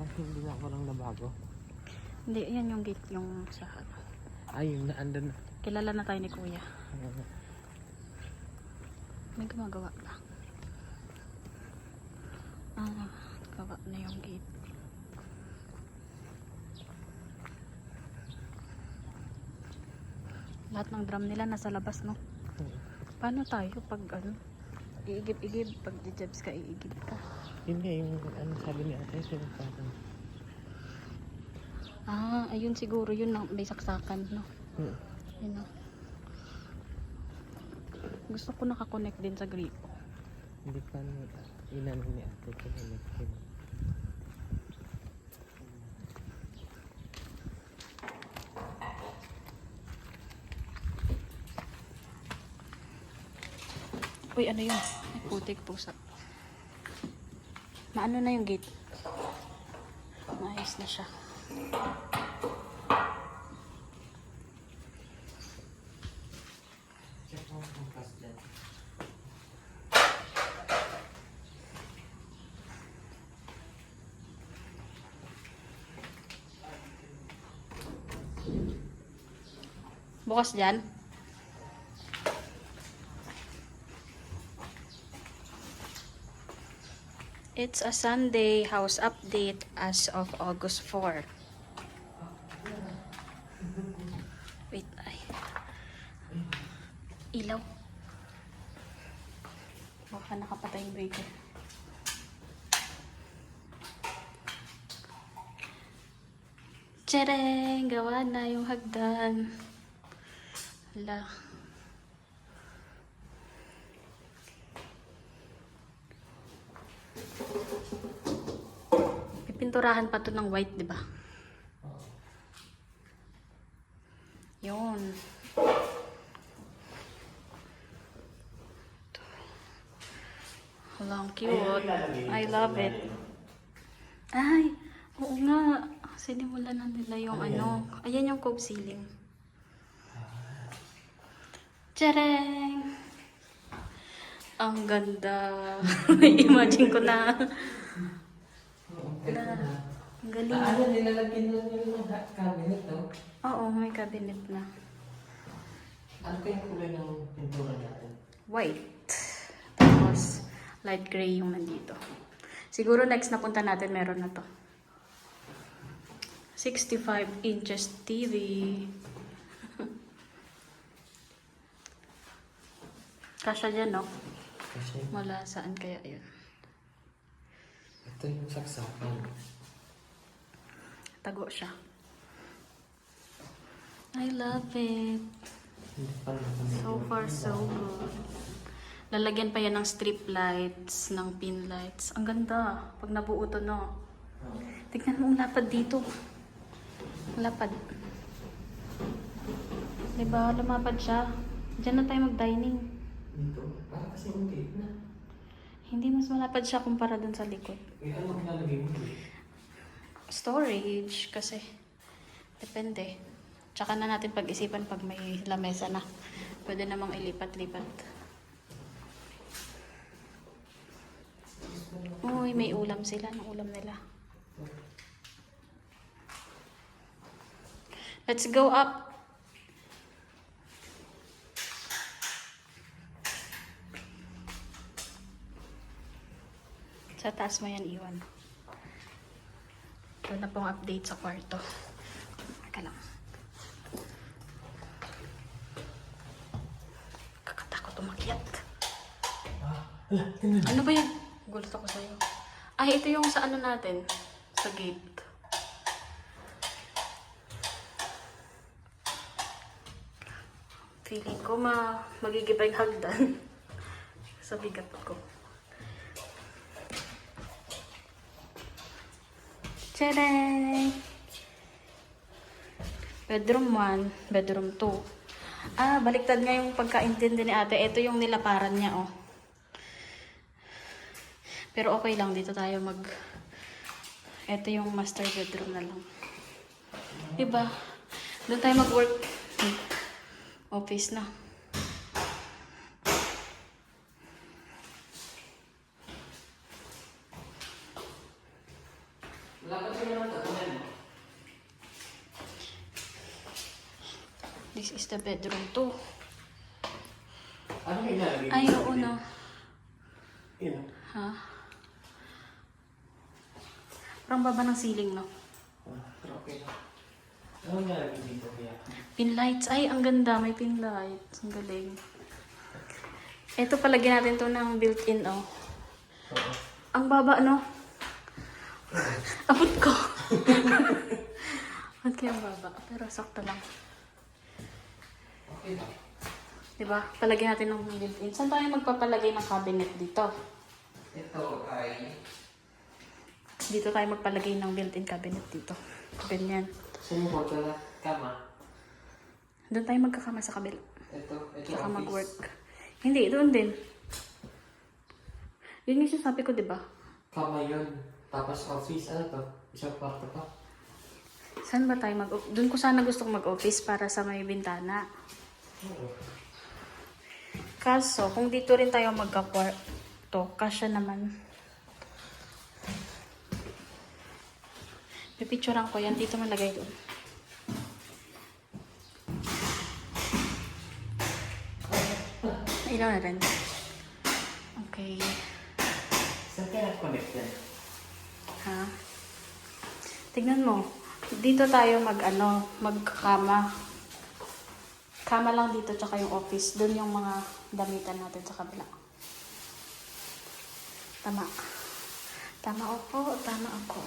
Parang hindi na ako lang nabago. Hindi, yan yung gate yung sa ano. Ay, yung naandan na. Kilala na tayo ni Kuya. May gumagawa pa. Gawa na yung gate. Lahat ng drum nila nasa labas, no? Paano tayo pag ano? Iigib-igib. Pag di-jabs ka, iigib ka. Yun nga yung ano sabi ni ate. Yung parang... Ayun siguro yun na may saksakan, no? Yun, no? Gusto ko nakakonect din sa gripo. Hindi pa inano ni ate. Connected. Uy, ano yun? Ay, putik pusa. Maano na yung gate? Maayos na siya. Bukas dyan. It's a Sunday house update as of August 4. Wait, ay. Ilaw. Baka nakapatay yung breaker. Tsereng! Gawa na yung hagdan. Hala. Pinturahan pa to ng white, di ba? Yun. Walang cute. I love it. Ay, oo nga. Sinimulan na nila yung ano. Ayan yung cove ceiling. Tsereng! Ang ganda. Imagine ko na. Ang galing. Ano, nilalagyan na yung cabinet, no? Oo, may cabinet na. Ano kayong kulay ng pintura natin? White. Tapos, light gray yung nandito. Siguro next na punta natin, meron na to. 65 inches TV. Kasya dyan, no? Kasi Wala saan kaya yun. ito yung saksakan. Tago siya. I love it. Hindi pa naman. So far, so good. Lalagyan pa yan ng strip lights, ng pin lights. Ang ganda. Pag nabuo to, no? Tignan mo ang lapad dito. Ang lapad. Diba? Lumapad siya. Diyan na tayo mag-dining. Dito? Parang kasi yung gate na. Hindi mas malapad siya kumpara dun sa likod. Eh, ano nilalagay mo? Storage kasi depende. Tsaka na natin pag-isipan pag may lamesa na. Pwede namang ilipat-lipat. Uy, may ulam sila. Ang ulam nila. Let's go up. Sa taas mo yan iwan. Ito na pong update sa kwarto. Teka lang. Kakatakot umakyat. Ano ba yan? Gulat ako sa'yo. Ay, ito yung sa ano natin. Sa gate. Feeling ko magigibay yung hagdan. Sa bigat ko. Tadang! Bedroom 1, bedroom 2. Baliktad nga yung pagkaintindi ni ate. Ito yung nilaparan niya, oh. Pero okay lang, dito tayo ito yung master bedroom na lang. Diba? Doon tayo mag-work. Office na. Lapad ka naman tapunan mo. This is the bedroom too. Ano yung ilalagay? Ay, oo no. Yun. Ha? Parang baba ng ceiling, no? Pero okay na. Ano yung ilalagay dito kaya? Pin lights. Ay, ang ganda. May pin lights. Ang galing. Ito, palagyan natin to ng built-in, oh. Oo. Ang baba, no? Abot ko. Ba't kaya ang baba? Pero sakto lang. Okay na. Diba? Palagyan natin ng built-in. Saan tayo magpapalagay ng cabinet dito? Ito ay... Dito tayo magpalagay ng built-in cabinet dito. Ganyan. Saan mo na kama? Doon tayo magkakama sa kabila. Ito Tsaka office. mag-work. Hindi, doon din. Yun yung sabi ko, diba? Kama yun. Tapos office, ano to? Isang kwarto pa. Saan ba tayo mag... Doon ko sana gusto mag-office para sa may bintana. Oo. Kaso, kung dito rin tayo magka-kwarto, kasya naman. Pipicturean ko yan. Dito malagay doon. Ilaw na rin. Okay. Saan ka nag-connect yan? Ha? Tignan mo. Dito tayo magkakama. Kama lang dito, tsaka yung office. Doon yung mga damitan natin sa kabila. Tama. Tama ako. Tama ako.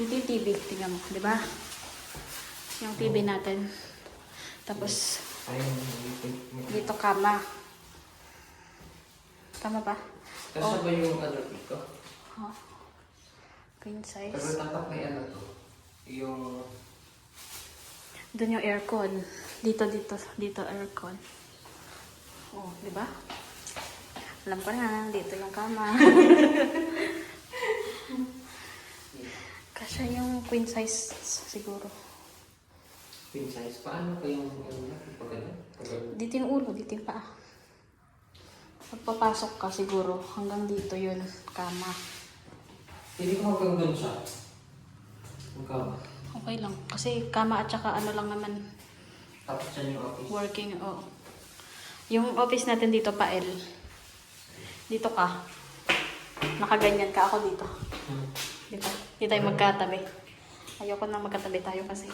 Dito yung TV. Tingnan mo. Diba? Yung TV natin. Tapos, Ayun. dito kama. Tama ba? Kasi ba yung ano dito? Ha? Queen size. Pero tatak may ano to? Yung... Doon yung aircon. Dito aircon. Oh, di ba? Alam ko na, dito yung kama. Kasi yung queen size siguro. Queen size. Paano kayong ano na? Pagano? Dito yung ulo, dito yung paa. Pagpapasok ka siguro, hanggang dito yun, kama. Hindi ko hanggang doon siya. Ang kama. Okay lang. Kasi kama at saka ano lang naman, Tapos dyan yung office. working, oo. Yung office natin dito pa L. Dito ka. Nakaganyan ka, ako dito. Dito. Dito tayo magkatabi. Ayoko na magkatabi tayo kasi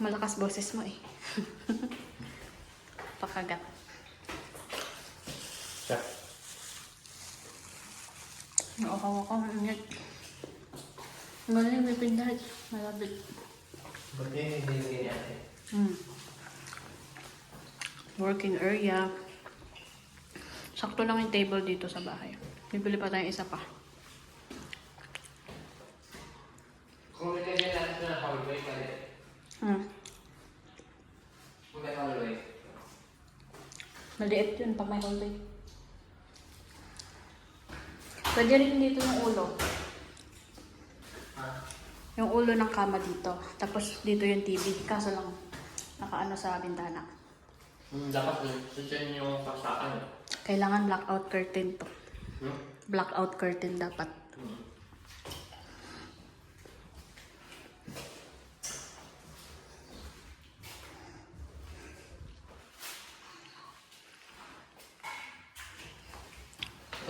malakas boses mo eh. Pakagat. Siya. Ako. Galing, may pindahan. Malabit. Ba't yung hindi natin? Working area. Sakto lang yung table dito sa bahay. Bibili pa tayong isa pa. Kung may kanya natin na hallway ka rin. Kung may hallway. Maliit yun pag may hallway. Pwede rin dito yung ulo. Yung ulo ng kama dito. Tapos dito yung TV. Kaso lang, nakaano sa bintana. Dapat so dyan yung pasakan. Kailangan blackout curtain to. Blackout curtain dapat.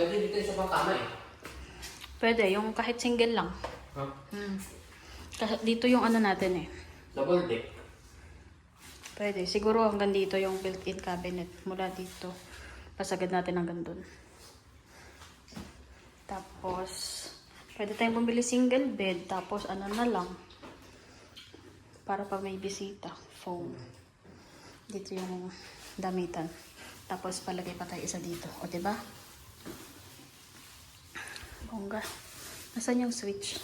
Pwede dito yung sa pangkama eh. Pwede, yung kahit single lang. Kasi dito yung ano natin eh. Double deck. Pwede. Siguro hanggang dito yung built-in cabinet. Mula dito. Pasagad natin hanggang dun. Tapos, pwede tayong bumili single bed. Tapos, ano na lang. Para pag may bisita. Foam. Dito yung damitan. Tapos, palagay pa tayo isa dito. O, diba? Bongga. Nasaan yung switch?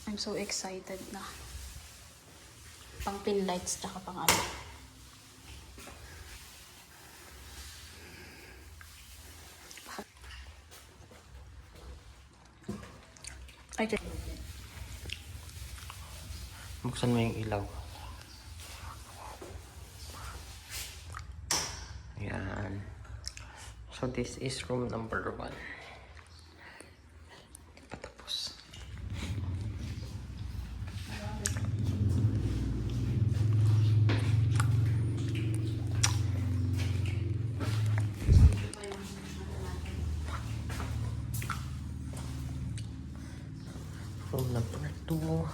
I'm so excited na. Pang pin lights tsaka pang ano. Ay, Buksan mo yung ilaw. Ayan. So this is room number 1. Hindi pa tapos. Room number 2.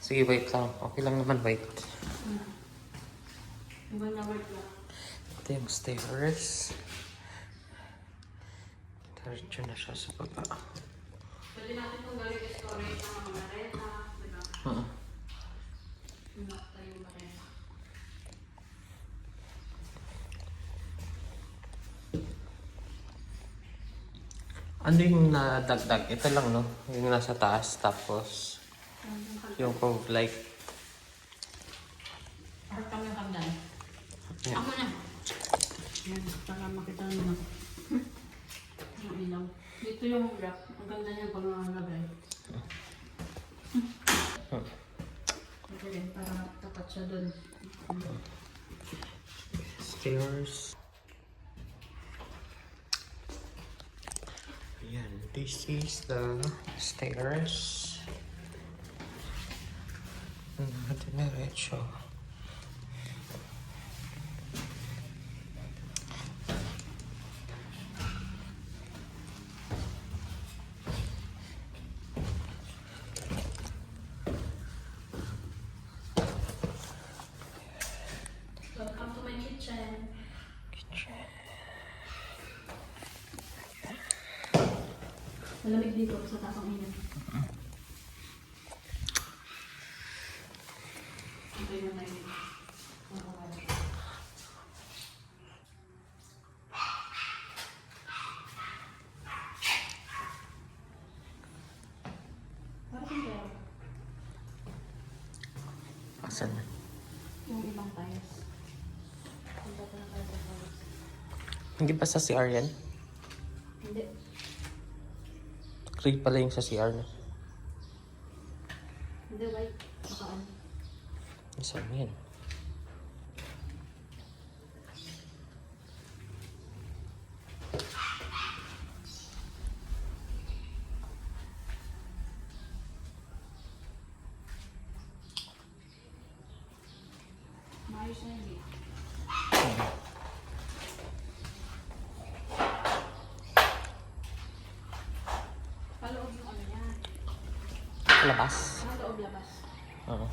Sige, wait lang. Okay lang naman, wait. Iba na word lang. Ito yung stairs. Diretso na siya sa baba. Pwede natin kung gawin storage ng mga mareta. Diba? Inak tayo mareta. Ano yung nadagdag? Ito lang, no? Yung nasa taas, tapos yung cove light. Harap yung hagdan. Yeah. Ako na. Yan, para makita nyo na. Ang ilaw. Dito yung wrap. Ang ganda niya pag nakalagay. Okay, para tapat siya dun. Stairs. Ayan, this is the stairs. Diretso. Welcome to my kitchen. Malamig dito sa tapang init. Okay na tayo dito. Parang kaya Asan na? yung ibang tiles. Punta ko na kayo sa tiles. Hindi ba sa CR yan? Hindi. Grade pala yung sa CR na. Hindi, white. Baka ano. Saan yan? Maayos na yun eh. Paloob yung ano niya. Labas. Loob labas. Oo.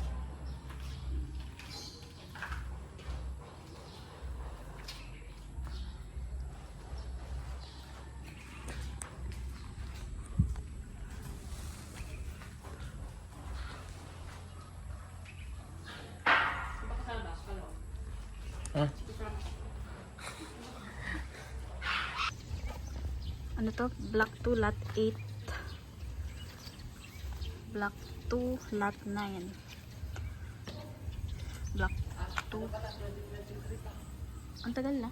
Baka sa labas, paloob. Ah, Ano to? Block 2, lot 8. Block 2, lot 9. Block 2. Ang tagal na.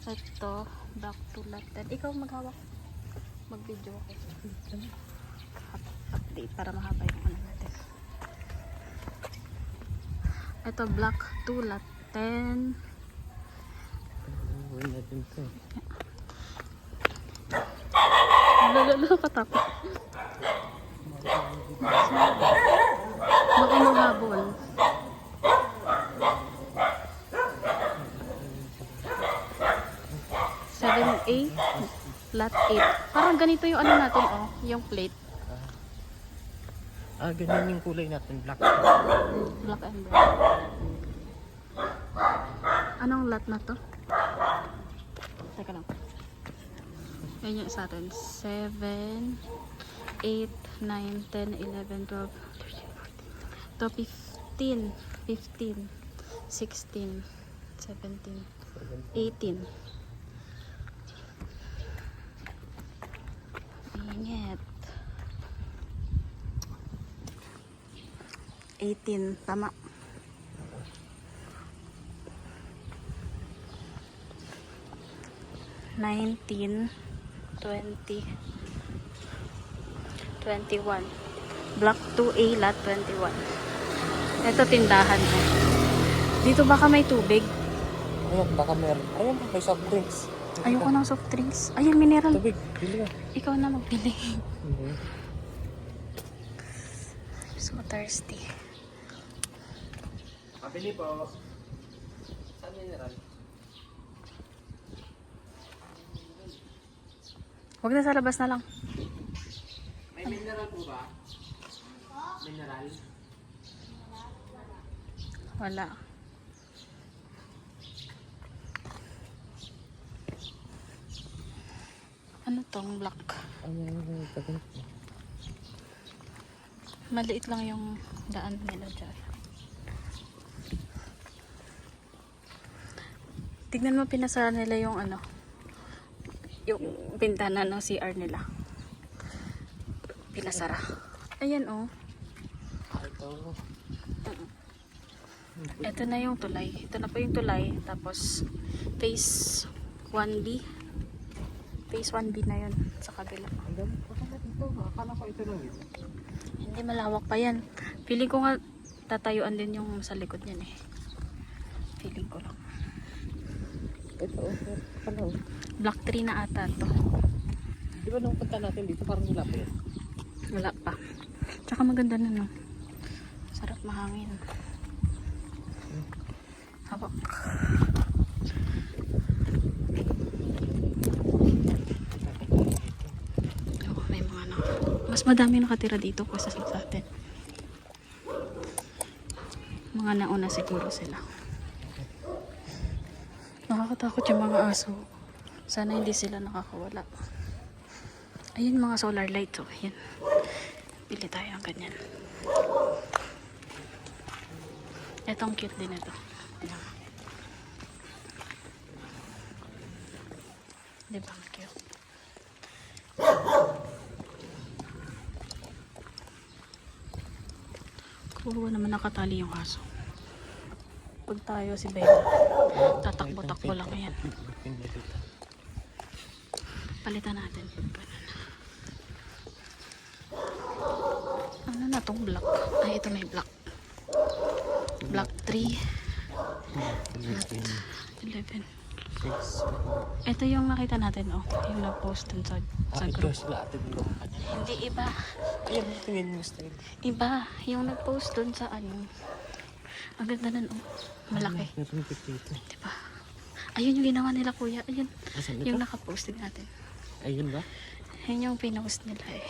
Ito, block 2, lot 10. Ikaw maghawak. Mag-video ako. Update para mahaba yung ano natin. Ito, block 2, lot 10. gawin natin ito. Lalo katakot. Baka maghabol. Seven, 8, lot 8. Parang ganito yung ano natin, oh, yung plate. Ganyan yung kulay natin, black. Black and brown. Anong lot na to? Teka lang. Yan yung sa atin. 7, 8, 9, 10, 11, 12, 13, 14. To 15, 15, 16, 17, 18. Ingat. 18, tama. $19, $20, $21. Block 2A, lot 21. Ito tindahan ko. Dito baka may tubig. Ayan, baka meron. Ayan, may soft drinks. Ayoko ng soft drinks. Ayan, mineral. Tubig, bili ka. Ikaw na magbili. So thirsty. Pabili po. Saan mineral? Huwag na sa labas na lang. May mineral po ba? Mineral? Wala. Ano tong black? Maliit lang yung daan nila dyan. Tignan mo, pinasara nila yung ano, yung bintana ng CR nila. Pinasara. Ayan oh. Ito. Ito na yung tulay. Ito na po yung tulay. Tapos, phase 1B. Phase 1B na yun sa kabila. Akala ko ito lang yun. Hindi, malawak pa yan. Feeling ko nga tatayuan din yung sa likod niyan eh. Feeling ko lang. Ito, ano? Block 3 na ata to. Di ba nung punta natin dito parang wala pa yan? Wala pa. Tsaka maganda na no. Sarap mahangin. Hawak. Oh, may mga mas madami nakatira dito kaysa sa atin. Mga nauna siguro sila. Nakakatakot yung mga aso. Sana hindi sila nakakawala. Ayun mga solar lights oh. Ayan. Pili tayo ng ganyan. Etong cute din ito. Ayan. Diba cute? Kawawa naman nakatali yung aso. Pag tayo si Bella, tatakbo-takbo lang yan. Palitan natin. Ano na tong block? Ay, ito may block. Block 3. 11. Ito yung nakita natin, oh. Yung nag-post dun sa group. Hindi, iba. Ayan, tingin mo style. Iba. Yung nag-post dun sa ano. Ang ganda nun, oh. Malaki. Meron dito. Diba? Ayun yung ginawa nila, kuya. Ayun. Asan Yung ito? nakapost din natin. Ayun ba? Ayun yung pinost nila eh.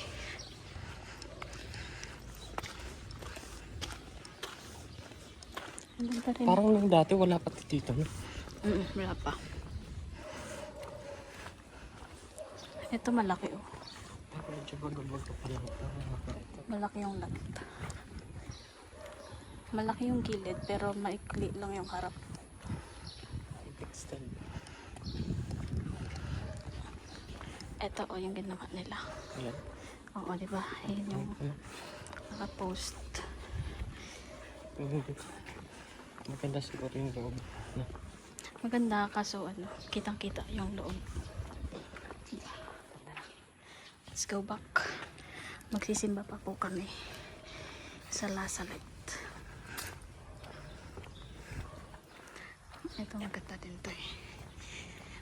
Ang ganda rin. Parang nung dati wala pa dito, no? Wala pa. Ito malaki oh. Medyo bago-bago pa lang. Malaki yung lagat. Malaki yung gilid pero maikli lang yung harap. Extend. Ito oh yung ginawa nila. Ayan. Oo, di ba? Ayun yung naka-post. Maganda siguro yung loob. No? Maganda kaso ano, kitang-kita yung loob. Let's go back. Magsisimba pa po kami sa Lasalite. Ito maganda din to eh.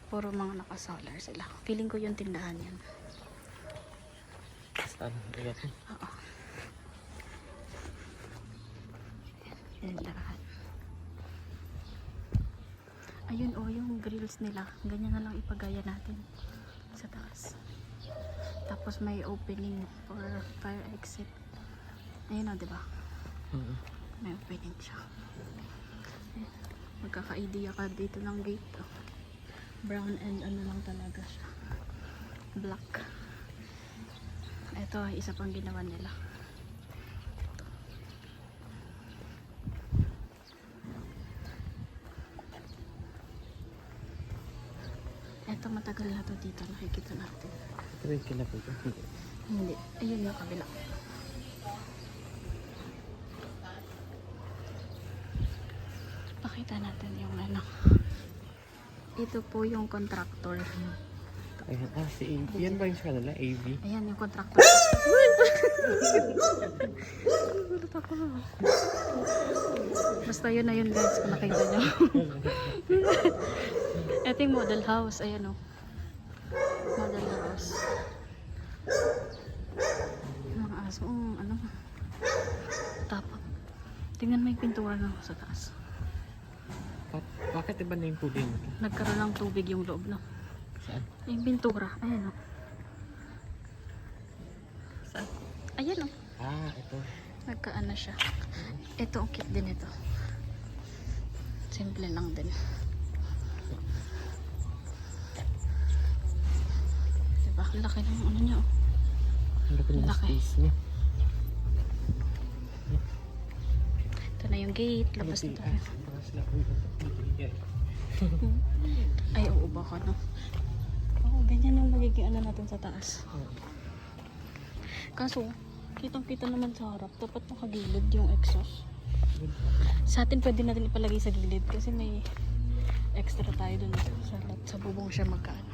Puro mga naka-solar sila. Feeling ko yung tindahan yan. Saan? Ayan. Oo. Yan lahat. Ayun oh, yung grills nila. Ganyan na lang ipagaya natin sa taas. Tapos may opening for fire exit. Ayun oh, diba? May opening siya. Ayan. Magkaka-idea ka dito ng gate oh. Brown and ano lang talaga siya. Black. Ito, isa pang ginawa nila. Ito matagal na to dito, nakikita natin. Ito rin sila po. Hindi, ayun yung kabila. Pakita natin yung ano. Ito po yung contractor. Ayan, si AV. Yan ba yung sa kanila? AV? Ayan yung contractor. Gulat ako. Basta yun na yun guys, kung nakita nyo. Ito yung model house. Ayan o. Model house. Yung mga aso. Ano? Tapak. Tingnan mo yung pintura na sa taas. Bakit iba na yung kulay nito? Nagkaroon ng tubig yung loob, no? Saan? Yung pintura. Ayan, no? Saan? Ayan, no? Ah, ito. Nagkaano siya. Ito, ang cute din ito. Simple lang din. Diba? Ang laki ng ano niya, oh. Ang laki ng Laki. space niya. Ito na yung gate. Labas na tayo. Baka sila kung Ay, oo, baka no. Oo, ganyan yung magiging ano natin sa taas. Kaso, kitang-kita naman sa harap. Dapat nakagilid yung exhaust. Sa atin pwede natin ipalagay sa gilid kasi may extra tayo dun sa bubong siya magkaano.